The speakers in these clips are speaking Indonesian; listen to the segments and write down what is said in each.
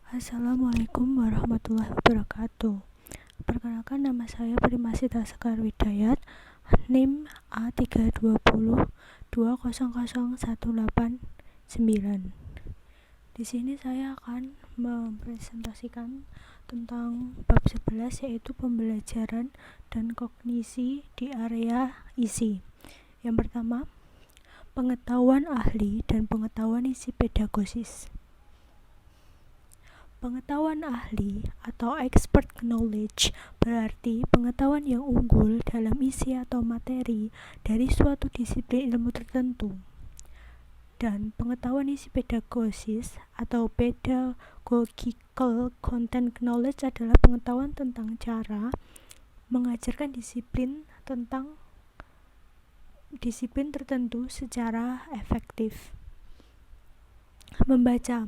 Assalamualaikum warahmatullahi wabarakatuh. Perkenalkan, nama saya Primasita Sekar Widayat, NIM A3220200189. Di sini saya akan mempresentasikan tentang bab 11, yaitu pembelajaran dan kognisi di area isi. Yang pertama, pengetahuan ahli dan pengetahuan isi pedagosis. Pengetahuan ahli atau expert knowledge berarti pengetahuan yang unggul dalam isi atau materi dari suatu disiplin ilmu tertentu. Dan pengetahuan isi pedagosis atau pedagogical content knowledge adalah pengetahuan tentang cara mengajarkan disiplin tertentu secara efektif. Membaca.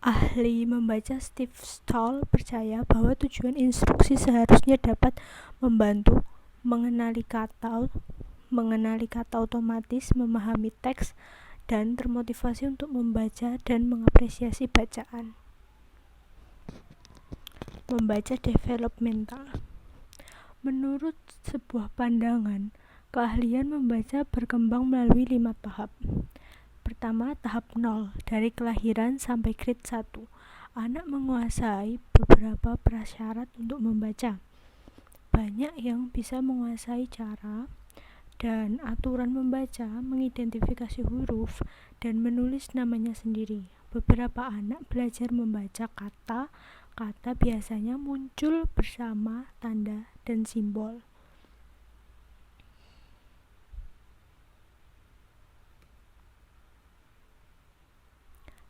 Ahli membaca Steve Stoll percaya bahwa tujuan instruksi seharusnya dapat membantu mengenali kata otomatis, memahami teks, dan termotivasi untuk membaca dan mengapresiasi bacaan. Membaca developmental. Menurut sebuah pandangan, keahlian membaca berkembang melalui 5 tahap. Pertama, tahap 0, dari kelahiran sampai grade 1. Anak menguasai beberapa prasyarat untuk membaca. Banyak yang bisa menguasai cara dan aturan membaca, mengidentifikasi huruf, dan menulis namanya sendiri. Beberapa anak belajar membaca kata biasanya muncul bersama tanda dan simbol.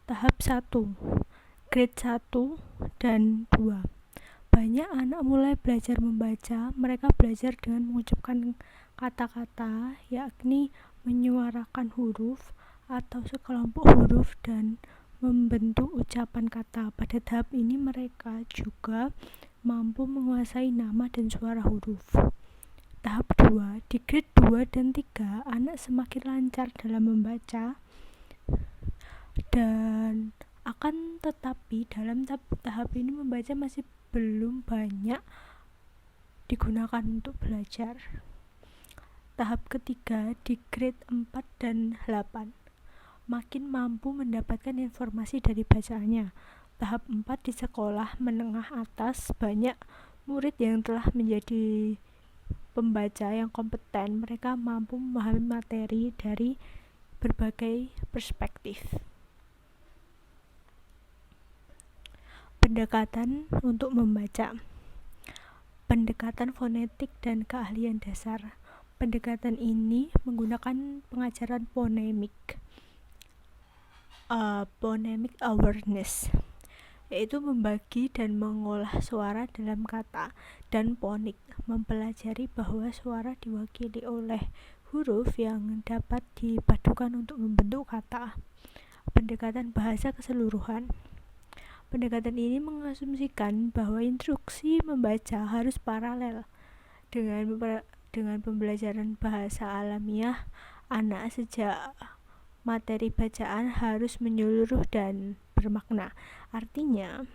Tahap 1, grade 1 dan 2. Banyak anak mulai belajar membaca. Mereka belajar dengan mengucapkan kata-kata, yakni menyuarakan huruf atau sekelompok huruf dan membentuk ucapan kata. Pada tahap ini mereka juga mampu menguasai nama dan suara huruf. Tahap 2, di grade 2 dan 3, anak semakin lancar dalam membaca, dan akan tetapi dalam tahap ini membaca masih belum banyak digunakan untuk belajar. Tahap ketiga, di grade 4 dan 8, makin mampu mendapatkan informasi dari bacaannya. Tahap 4, di sekolah menengah atas, banyak murid yang telah menjadi pembaca yang kompeten. Mereka mampu memahami materi dari berbagai perspektif. Pendekatan untuk membaca. Pendekatan fonetik dan keahlian dasar. Pendekatan ini menggunakan pengajaran phonemic awareness, yaitu membagi dan mengolah suara dalam kata, dan phonik, mempelajari bahwa suara diwakili oleh huruf yang dapat dipadukan untuk membentuk kata. Pendekatan bahasa keseluruhan. Pendekatan ini mengasumsikan bahwa instruksi membaca harus paralel dengan pembelajaran bahasa alamiah. Anak sejak materi bacaan harus menyeluruh dan bermakna. Artinya,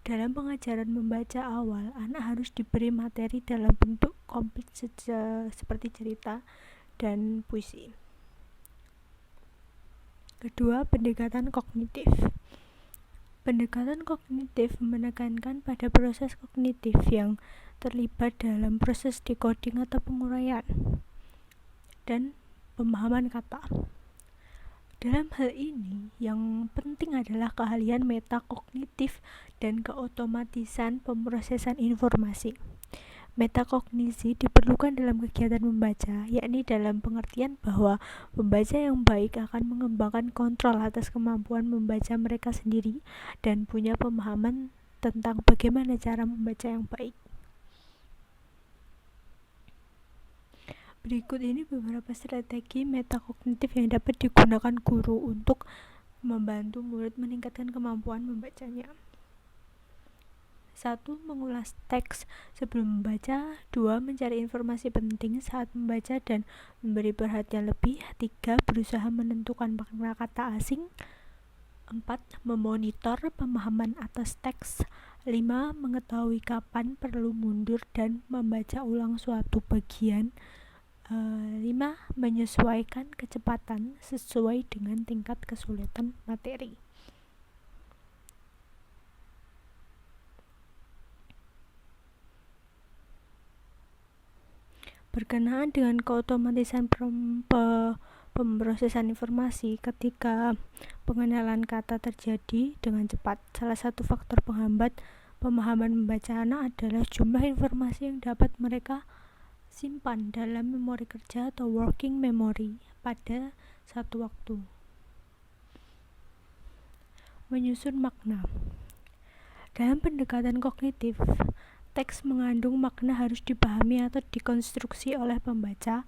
dalam pengajaran membaca awal, anak harus diberi materi dalam bentuk komplit seperti cerita dan puisi. Kedua, pendekatan kognitif. Pendekatan kognitif menekankan pada proses kognitif yang terlibat dalam proses decoding atau penguraian dan pemahaman kata. Dalam hal ini, yang penting adalah keahlian metakognitif dan keotomatisan pemrosesan informasi. Metakognisi diperlukan dalam kegiatan membaca, yakni dalam pengertian bahwa pembaca yang baik akan mengembangkan kontrol atas kemampuan membaca mereka sendiri dan punya pemahaman tentang bagaimana cara membaca yang baik. Berikut ini beberapa strategi metakognitif yang dapat digunakan guru untuk membantu murid meningkatkan kemampuan membacanya. 1. Mengulas teks sebelum membaca. 2. Mencari informasi penting saat membaca dan memberi perhatian lebih. 3. Berusaha menentukan makna kata asing. 4. Memonitor pemahaman atas teks. 5. Mengetahui kapan perlu mundur dan membaca ulang suatu bagian. 5. Menyesuaikan kecepatan sesuai dengan tingkat kesulitan materi. Berkenaan dengan keotomatisan pemrosesan informasi, ketika pengenalan kata terjadi dengan cepat, salah satu faktor penghambat pemahaman membaca anak adalah jumlah informasi yang dapat mereka simpan dalam memori kerja atau working memory pada satu waktu. Menyusun makna. Dalam pendekatan kognitif, teks mengandung makna harus dipahami atau dikonstruksi oleh pembaca,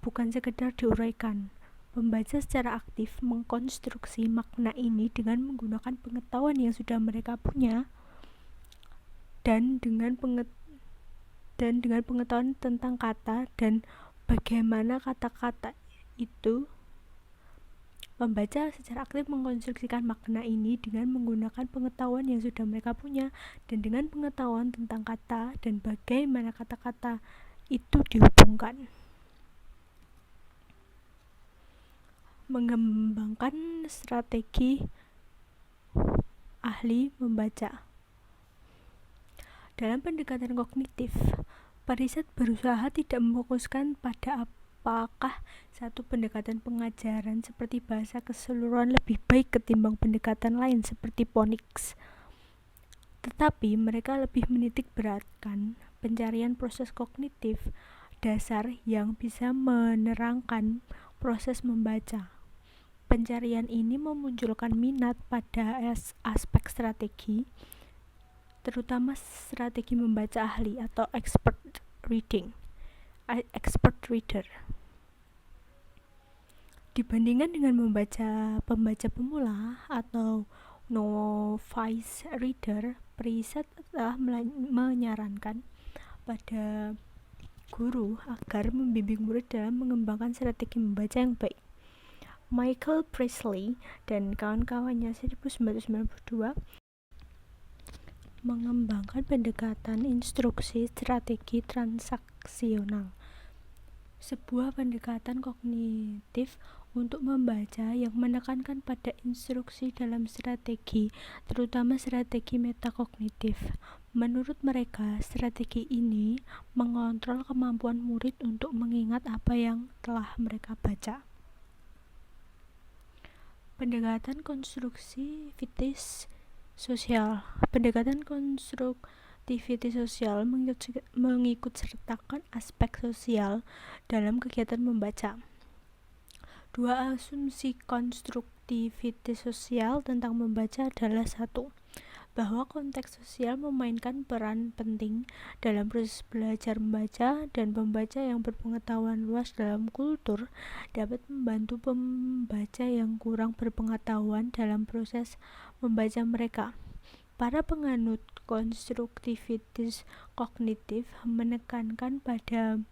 bukan sekedar diuraikan. Pembaca secara aktif mengkonstruksi makna ini dengan menggunakan pengetahuan yang sudah mereka punya dan dengan pengetahuan tentang kata dan bagaimana kata-kata itu. Pembaca secara aktif mengkonstruksikan makna ini dengan menggunakan pengetahuan yang sudah mereka punya dan dengan pengetahuan tentang kata dan bagaimana kata-kata itu dihubungkan. Mengembangkan strategi ahli membaca. Dalam pendekatan kognitif, periset berusaha tidak memfokuskan pada apakah satu pendekatan pengajaran seperti bahasa keseluruhan lebih baik ketimbang pendekatan lain seperti phonics. Tetapi mereka lebih menitik beratkan pencarian proses kognitif dasar yang bisa menerangkan proses membaca. Pencarian ini memunculkan minat pada aspek strategi, terutama strategi membaca ahli atau expert reader. Dibandingkan dengan pembaca pemula atau novice reader, periset telah menyarankan pada guru agar membimbing murid dalam mengembangkan strategi membaca yang baik. Michael Priestley dan kawan-kawannya 1992 mengembangkan pendekatan instruksi strategi transaksional, sebuah pendekatan kognitif untuk membaca yang menekankan pada instruksi dalam strategi, terutama strategi metakognitif. Menurut mereka, strategi ini mengontrol kemampuan murid untuk mengingat apa yang telah mereka baca. Pendekatan konstruktivitas sosial. Pendekatan konstruktivitas sosial mengikutsertakan aspek sosial dalam kegiatan membaca. Dua asumsi konstruktivitas sosial tentang membaca adalah: 1. Bahwa konteks sosial memainkan peran penting dalam proses belajar membaca, dan pembaca yang berpengetahuan luas dalam kultur dapat membantu pembaca yang kurang berpengetahuan dalam proses membaca mereka. Para penganut konstruktivitas kognitif menekankan pada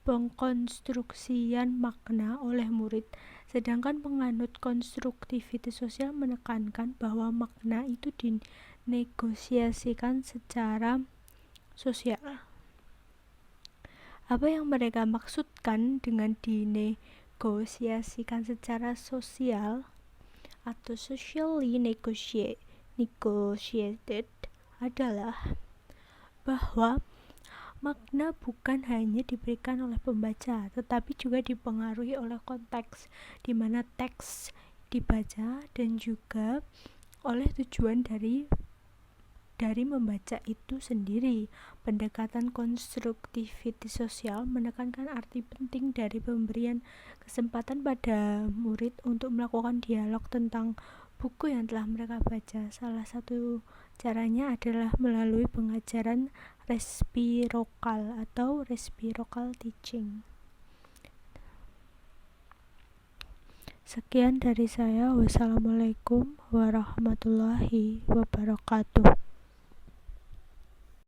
pengkonstruksian makna oleh murid, sedangkan penganut konstruktivitas sosial menekankan bahwa makna itu dinegosiasikan secara sosial. Apa yang mereka maksudkan dengan dinegosiasikan secara sosial atau socially negotiated adalah bahwa makna bukan hanya diberikan oleh pembaca, tetapi juga dipengaruhi oleh konteks di mana teks dibaca dan juga oleh tujuan dari membaca itu sendiri. Pendekatan konstruktivitas sosial menekankan arti penting dari pemberian kesempatan pada murid untuk melakukan dialog tentang buku yang telah mereka baca. Salah satu caranya adalah melalui pengajaran reciprocal atau reciprocal teaching. Sekian dari saya. Wassalamualaikum warahmatullahi wabarakatuh.